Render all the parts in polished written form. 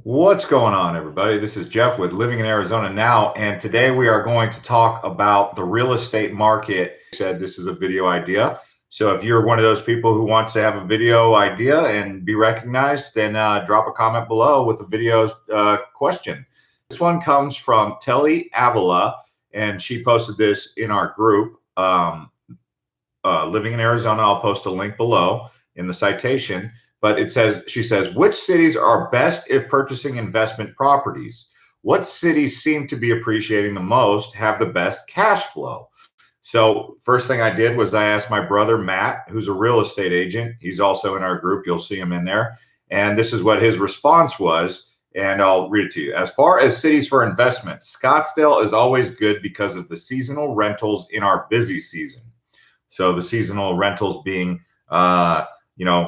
What's going on, everybody? This is Jeff with Living in Arizona Now, and today we are going to talk about the real estate market. I said this is a video idea. So if you're one of those people who wants to have a video idea and be recognized, then drop a comment below with the video's question. This one comes from Telly Avila, and she posted this in our group, Living in Arizona. I'll post a link below in the citation. But she says, which cities are best if purchasing investment properties? What cities seem to be appreciating the most, have the best cash flow? So first thing I did was I asked my brother, Matt, who's a real estate agent. He's also in our group. You'll see him in there. And this is what his response was. And I'll read it to you. As far as cities for investment, Scottsdale is always good because of the seasonal rentals in our busy season. So the seasonal rentals being,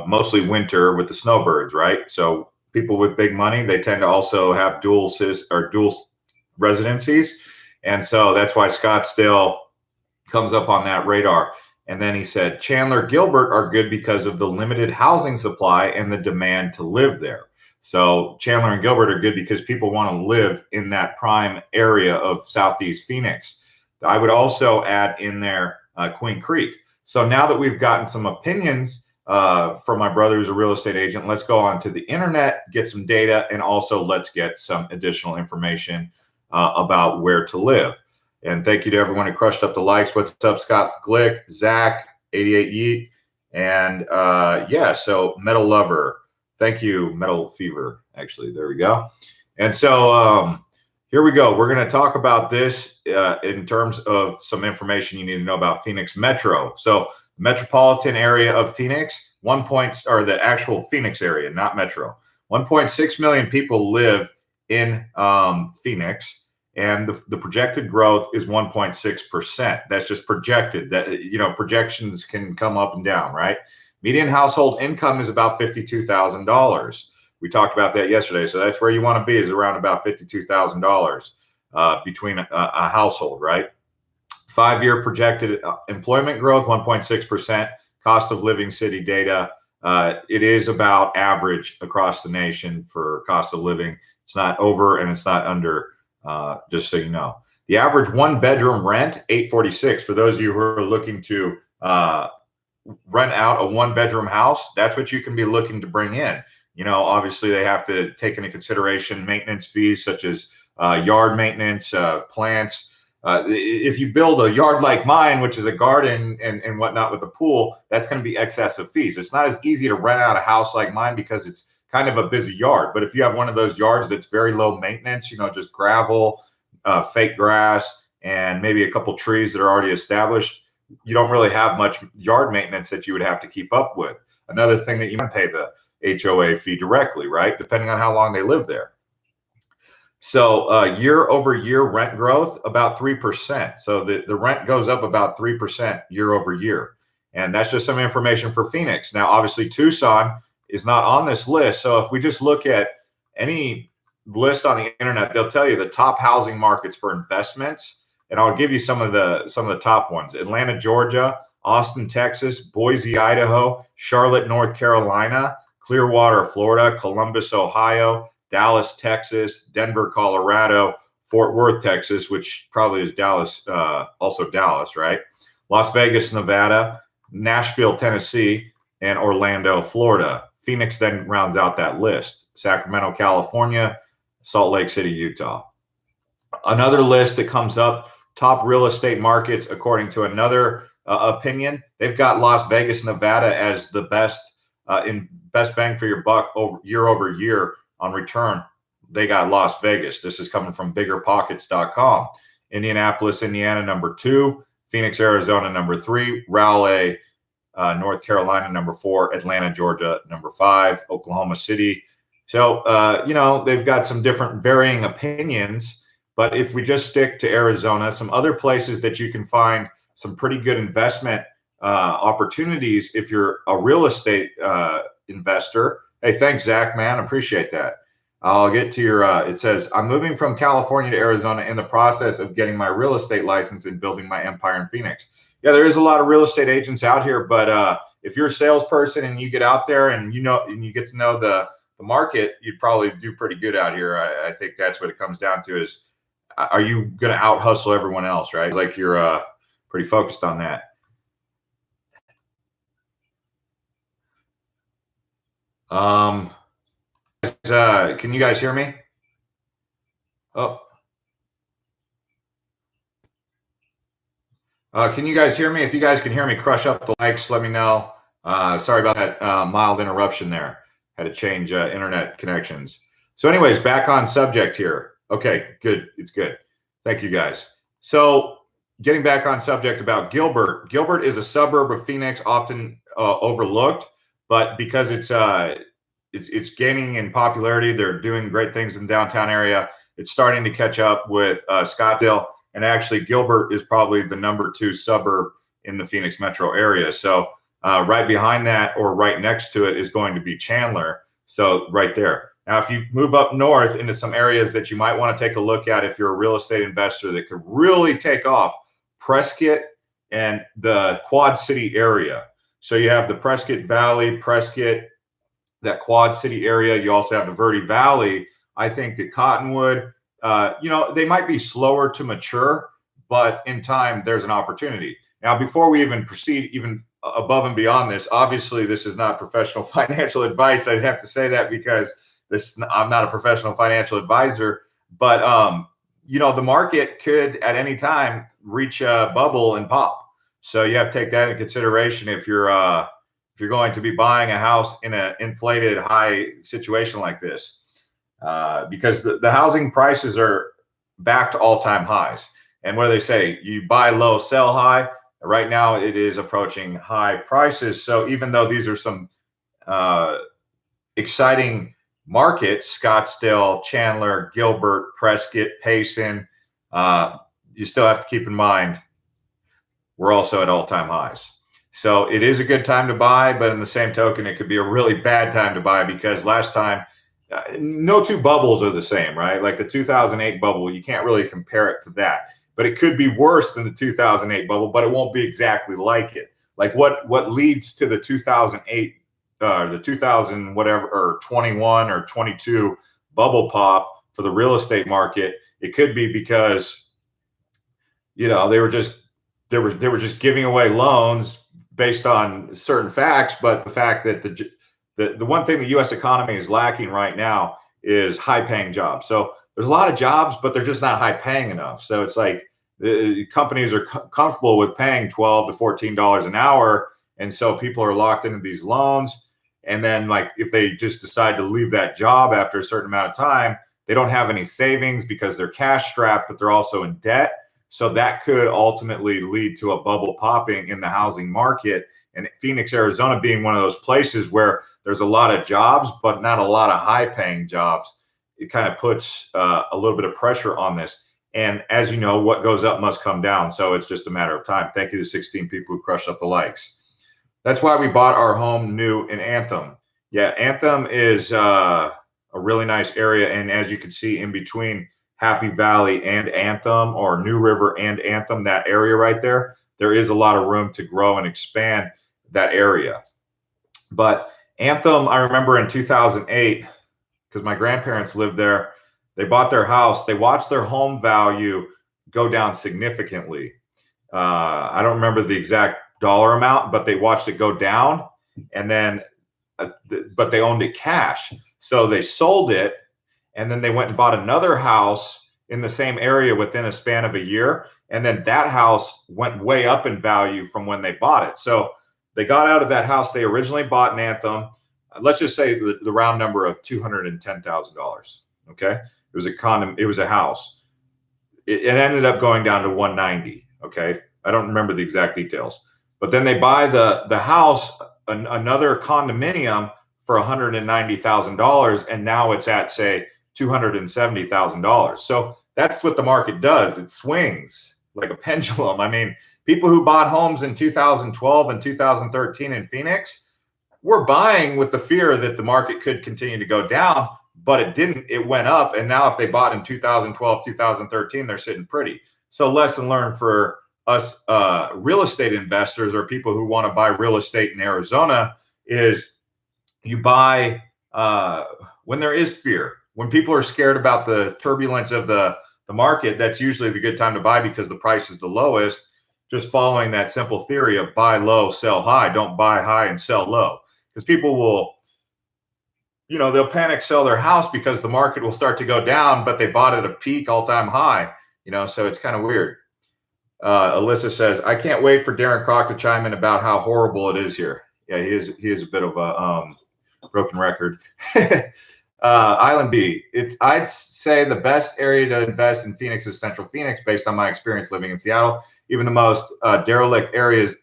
mostly winter with the snowbirds, right? So people with big money, they tend to also have dual residencies. And so that's why Scottsdale comes up on that radar. And then he said, Chandler, Gilbert are good because of the limited housing supply and the demand to live there. So Chandler and Gilbert are good because people want to live in that prime area of Southeast Phoenix. I would also add in there Queen Creek. So now that we've gotten some opinions from my brother who's a real estate agent, let's go on to the internet, get some data, and also let's get some additional information about where to live. And thank you to everyone who crushed up the likes. What's up, Scott Glick, Zach, 88 Yeet, and so Metal Lover. Thank you, Metal Fever. Actually, there we go. And so here we go. We're going to talk about this in terms of some information you need to know about Phoenix Metro. So metropolitan area of Phoenix, the actual Phoenix area, not Metro. 1.6 million people live in Phoenix, and the projected growth is 1.6%. That's just projected. That projections can come up and down, right? Median household income is about $52,000. We talked about that yesterday, so that's where you want to be, is around about $52,000 between a household, right? 5-year projected employment growth, 1.6%. Cost of living city data. It is about average across the nation for cost of living. It's not over and it's not under, just so you know. The average one-bedroom rent, $846. For those of you who are looking to rent out a one-bedroom house, that's what you can be looking to bring in. Obviously they have to take into consideration maintenance fees such as yard maintenance, plants. If you build a yard like mine, which is a garden and whatnot with a pool, that's going to be excessive fees. It's not as easy to rent out a house like mine because it's kind of a busy yard. But if you have one of those yards that's very low maintenance, just gravel, fake grass, and maybe a couple trees that are already established, you don't really have much yard maintenance that you would have to keep up with. Another thing that you can pay the HOA fee directly, right? Depending on how long they live there. So year over year rent growth, about 3%. So the rent goes up about 3% year over year. And that's just some information for Phoenix. Now, obviously, Tucson is not on this list. So if we just look at any list on the internet, they'll tell you the top housing markets for investments. And I'll give you some of the top ones: Atlanta, Georgia; Austin, Texas; Boise, Idaho; Charlotte, North Carolina; Clearwater, Florida; Columbus, Ohio; Dallas, Texas; Denver, Colorado; Fort Worth, Texas, which probably is Dallas, also Dallas, right? Las Vegas, Nevada; Nashville, Tennessee; and Orlando, Florida. Phoenix then rounds out that list. Sacramento, California; Salt Lake City, Utah. Another list that comes up, top real estate markets, according to another opinion, they've got Las Vegas, Nevada as the best bang for your buck over year on return. They got Las Vegas. This is coming from biggerpockets.com. Indianapolis, Indiana, number 2. Phoenix, Arizona, number 3. Raleigh, North Carolina, number 4. Atlanta, Georgia, number 5. Oklahoma City. So, they've got some different varying opinions. But if we just stick to Arizona, some other places that you can find some pretty good investment opportunities if you're a real estate investor. Hey, thanks, Zach, man. Appreciate that. I'll get to your, it says, I'm moving from California to Arizona in the process of getting my real estate license and building my empire in Phoenix. Yeah, there is a lot of real estate agents out here, but if you're a salesperson and you get out there and you get to know the the market, you'd probably do pretty good out here. I think that's what it comes down to is, are you going to out hustle everyone else, right? Like you're pretty focused on that. Can you guys hear me? Oh, can you guys hear me? If you guys can hear me, crush up the likes. Let me know. Sorry about that mild interruption there. Had to change internet connections. So, anyways, back on subject here. Okay, good. It's good. Thank you, guys. So, getting back on subject about Gilbert. Gilbert is a suburb of Phoenix, often overlooked, but because it's gaining in popularity, they're doing great things in the downtown area. It's starting to catch up with Scottsdale. And actually, Gilbert is probably the #2 suburb in the Phoenix metro area. So right behind that or right next to it is going to be Chandler. So right there. Now, if you move up north into some areas that you might want to take a look at if you're a real estate investor that could really take off, Prescott and the Quad City area. So you have the Prescott Valley, Prescott, that Quad City area. You also have the Verde Valley. I think that Cottonwood, they might be slower to mature, but in time, there's an opportunity. Now, before we even proceed, even above and beyond this, obviously, this is not professional financial advice. I have to say that because I'm not a professional financial advisor, but the market could at any time reach a bubble and pop. So you have to take that into consideration if you're going to be buying a house in an inflated high situation like this. Because the housing prices are back to all-time highs. And what do they say? You buy low, sell high. Right now, it is approaching high prices. So even though these are some exciting markets, Scottsdale, Chandler, Gilbert, Prescott, Payson, you still have to keep in mind, we're also at all-time highs. So it is a good time to buy, but in the same token, it could be a really bad time to buy because last time, no two bubbles are the same, right? Like the 2008 bubble, you can't really compare it to that. But it could be worse than the 2008 bubble, but it won't be exactly like it. Like what leads to the 2008, the 2000 whatever, or 21 or 22 bubble pop for the real estate market, it could be because they were just giving away loans based on certain facts, but the fact that the one thing the U.S. economy is lacking right now is high-paying jobs. So there's a lot of jobs, but they're just not high-paying enough. So it's like the companies are comfortable with paying $12 to $14 an hour, and so people are locked into these loans. And then, like, if they just decide to leave that job after a certain amount of time, they don't have any savings because they're cash strapped, but they're also in debt. So that could ultimately lead to a bubble popping in the housing market. And Phoenix, Arizona being one of those places where there's a lot of jobs, but not a lot of high-paying jobs, it kind of puts a little bit of pressure on this. And as you know, what goes up must come down. So it's just a matter of time. Thank you to 16 people who crushed up the likes. That's why we bought our home new in Anthem. Yeah, Anthem is a really nice area. And as you can see in between Happy Valley and Anthem, or New River and Anthem, that area right there, there is a lot of room to grow and expand that area. But Anthem, I remember in 2008, because my grandparents lived there, they bought their house. They watched their home value go down significantly. I don't remember the exact dollar amount, but they watched it go down, and then, but they owned it cash. So they sold it, and then they went and bought another house in the same area within a span of a year. And then that house went way up in value from when they bought it. So they got out of that house they originally bought in Anthem. Let's just say the round number of $210,000. Okay. It was a condom. It was a house. It ended up going down to 190. Okay. I don't remember the exact details, but then they buy the house, another condominium for $190,000. And now it's at, say, $270,000. So that's what the market does. It swings like a pendulum. I mean, people who bought homes in 2012 and 2013 in Phoenix were buying with the fear that the market could continue to go down, but it didn't. It went up. And now if they bought in 2012, 2013, they're sitting pretty. So lesson learned for us real estate investors or people who want to buy real estate in Arizona is you buy when there is fear, when people are scared about the turbulence of the market, that's usually the good time to buy because the price is the lowest. Just following that simple theory of buy low, sell high. Don't buy high and sell low, because people will, they'll panic sell their house because the market will start to go down, but they bought at a peak all-time high, so it's kind of weird. Alyssa says, I can't wait for Darren Croc to chime in about how horrible it is here. Yeah, he is a bit of a broken record. Island B, I'd say the best area to invest in Phoenix is Central Phoenix, based on my experience living in Seattle. Even the most derelict areas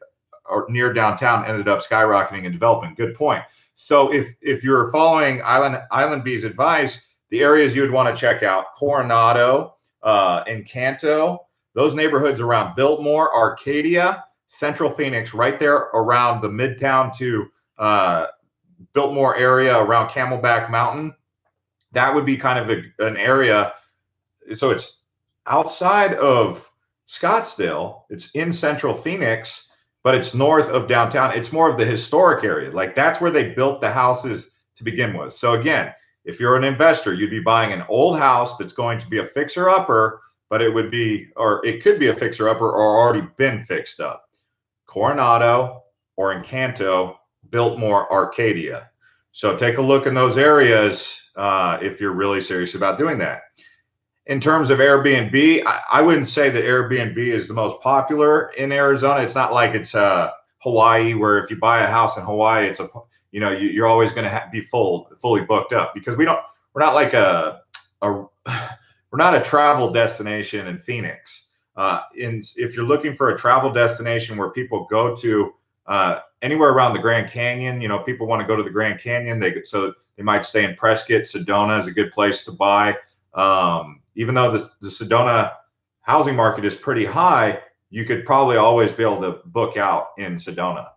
near downtown ended up skyrocketing and developing. Good point. So if you're following Island B's advice, the areas you would want to check out: Coronado, Encanto, those neighborhoods around Biltmore, Arcadia, Central Phoenix, right there around the Midtown to Biltmore area around Camelback Mountain. That would be kind of an area. So it's outside of Scottsdale. It's in Central Phoenix, but it's north of downtown. It's more of the historic area. Like, that's where they built the houses to begin with. So again, if you're an investor, you'd be buying an old house that's going to be a fixer-upper, but it could be a fixer-upper or already been fixed up. Coronado or Encanto, Biltmore, Arcadia. So take a look in those areas if you're really serious about doing that. In terms of Airbnb, I wouldn't say that Airbnb is the most popular in Arizona. It's not like it's Hawaii, where if you buy a house in Hawaii, it's you're always going to be fully booked up, because we're not like we're not a travel destination in Phoenix. If you're looking for a travel destination where people go to anywhere around the Grand Canyon, people want to go to the Grand Canyon. So they might stay in Prescott. Sedona is a good place to buy. Even though the Sedona housing market is pretty high, you could probably always be able to book out in Sedona.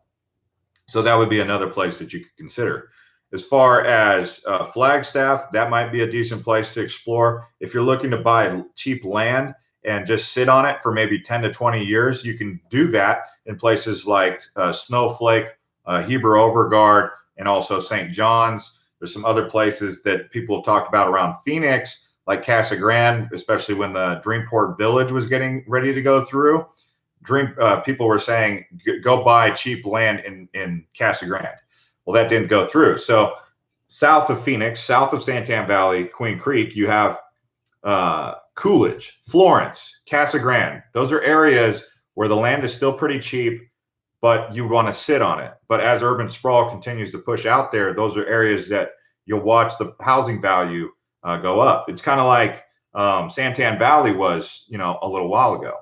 So that would be another place that you could consider. As far as Flagstaff, that might be a decent place to explore. If you're looking to buy cheap land and just sit on it for maybe 10 to 20 years, you can do that in places like Snowflake, Heber Overgard, and also St. John's. There's some other places that people have talked about around Phoenix, like Casa Grande, especially when the Dreamport Village was getting ready to go through. People were saying, go buy cheap land in Casa Grande. Well, that didn't go through. So south of Phoenix, south of Santan Valley, Queen Creek, you have Coolidge, Florence, Casa Grande. Those are areas where the land is still pretty cheap, but you want to sit on it. But as urban sprawl continues to push out there, those are areas that you'll watch the housing value go up. It's kind of like Santan Valley was, a little while ago.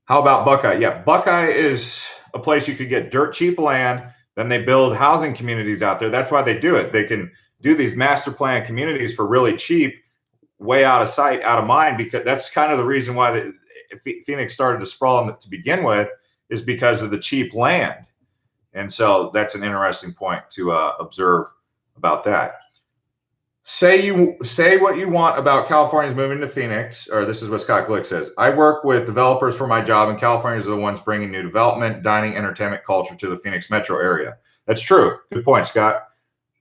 How about Buckeye? Yeah, Buckeye is a place you could get dirt cheap land. Then they build housing communities out there. That's why they do it. They can do these master plan communities for really cheap, way out of sight, out of mind, because that's kind of the reason why Phoenix started to sprawl to begin with, is because of the cheap land. And so that's an interesting point to observe about that. Say what you want about Californians moving to Phoenix, or this is what Scott Glick says. I work with developers for my job, and Californians are the ones bringing new development, dining, entertainment, culture to the Phoenix metro area. That's true. Good point, Scott.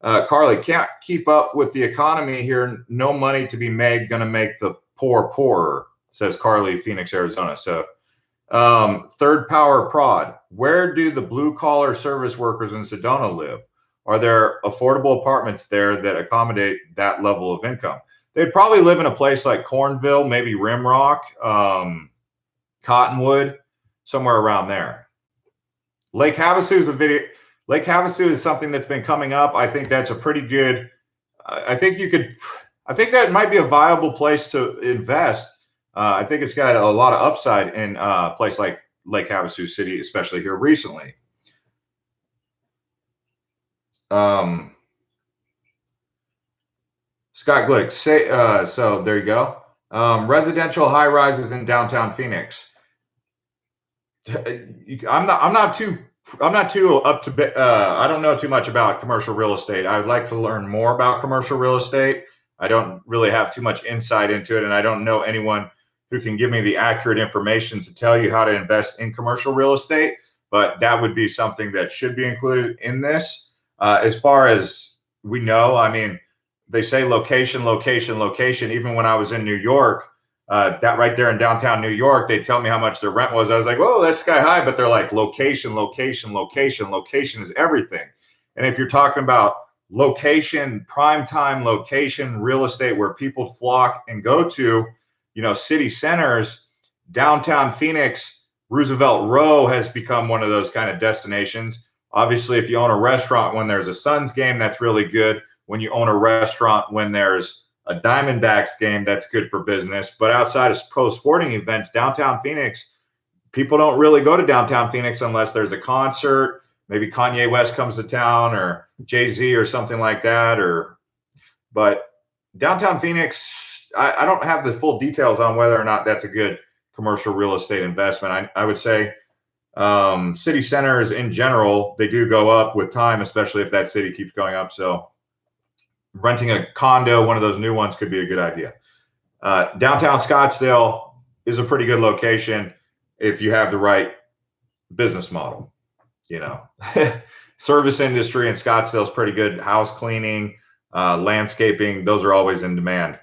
Carly, can't keep up with the economy here. No money to be made, going to make the poor poorer, says Carly, Phoenix, Arizona. So Third Power Prod, where do the blue-collar service workers in Sedona live? Are there affordable apartments there that accommodate that level of income? They'd probably live in a place like Cornville, maybe Rimrock, Cottonwood, somewhere around there. Lake Havasu is something that's been coming up. I think that's a pretty good. I think that might be a viable place to invest. I think it's got a lot of upside in a place like Lake Havasu City, especially here recently. Scott Glick, so there you go. Residential high rises in downtown Phoenix. I'm not too up to. I don't know too much about commercial real estate. I would like to learn more about commercial real estate. I don't really have too much insight into it, and I don't know anyone who can give me the accurate information to tell you how to invest in commercial real estate. But that would be something that should be included in this. As far as we know, I mean, they say location, location, location. Even when I was in New York, that right there in downtown New York, they tell me how much their rent was. I was like, whoa, that's sky high. But they're like, location, location, location. Location is everything. And if you're talking about location, prime time location, real estate where people flock and go to, city centers, downtown Phoenix, Roosevelt Row has become one of those kind of destinations. Obviously, if you own a restaurant when there's a Suns game, that's really good. When you own a restaurant when there's a Diamondbacks game, that's good for business. But outside of pro sporting events, downtown Phoenix, people don't really go to downtown Phoenix unless there's a concert. Maybe Kanye West comes to town, or Jay-Z or something like that. But downtown Phoenix, I don't have the full details on whether or not that's a good commercial real estate investment. I would say city centers in general, they do go up with time, especially if that city keeps going up. So renting a condo, one of those new ones, could be a good idea. Downtown Scottsdale is a pretty good location if you have the right business model. Service industry in Scottsdale is pretty good. House cleaning, landscaping, those are always in demand.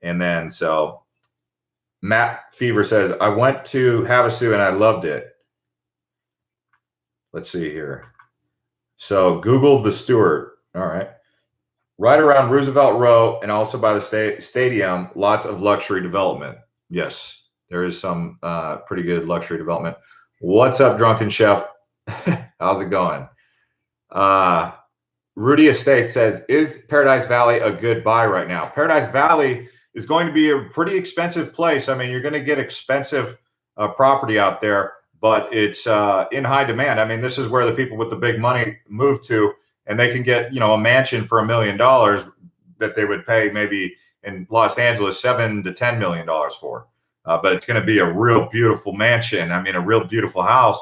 And then, so Matt Fever says, I went to Havasu and I loved it. Let's see here. So Google the Stewart. All right. Right around Roosevelt Row and also by the stadium, lots of luxury development. Yes, there is some pretty good luxury development. What's up, Drunken Chef? How's it going? Rudy Estate says, is Paradise Valley a good buy right now? Paradise Valley is going to be a pretty expensive place. I mean, you're going to get expensive property out there, but it's in high demand. I mean, this is where the people with the big money move to, and they can get, a mansion for $1 million that they would pay maybe in Los Angeles $7 to $10 million for. But it's going to be a real beautiful mansion. I mean, a real beautiful house.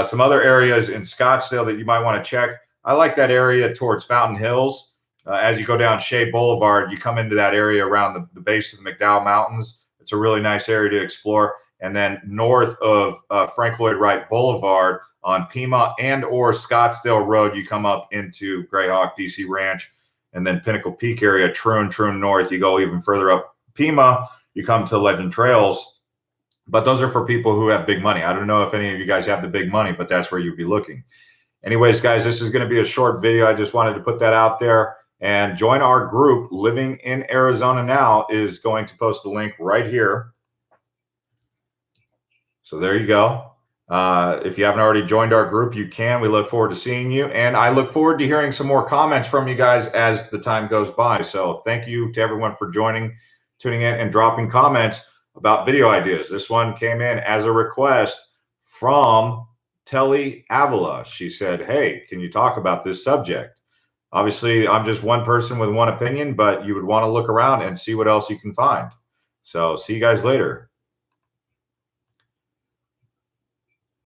Some other areas in Scottsdale that you might want to check. I like that area towards Fountain Hills. As you go down Shea Boulevard, you come into that area around the base of the McDowell Mountains. It's a really nice area to explore. And then north of Frank Lloyd Wright Boulevard on Pima and or Scottsdale Road, you come up into Greyhawk, DC Ranch, and then Pinnacle Peak area, Troon North. You go even further up Pima, you come to Legend Trails. But those are for people who have big money. I don't know if any of you guys have the big money, but that's where you'd be looking. Anyways, guys, this is going to be a short video. I just wanted to put that out there. And join our group. Living in Arizona Now is going to post the link right here. So there you go. If you haven't already joined our group, you can. We look forward to seeing you. And I look forward to hearing some more comments from you guys as the time goes by. So thank you to everyone for joining, tuning in, and dropping comments about video ideas. This one came in as a request from Telly Avila. She said, hey, can you talk about this subject? Obviously, I'm just one person with one opinion, but you would want to look around and see what else you can find. So see you guys later.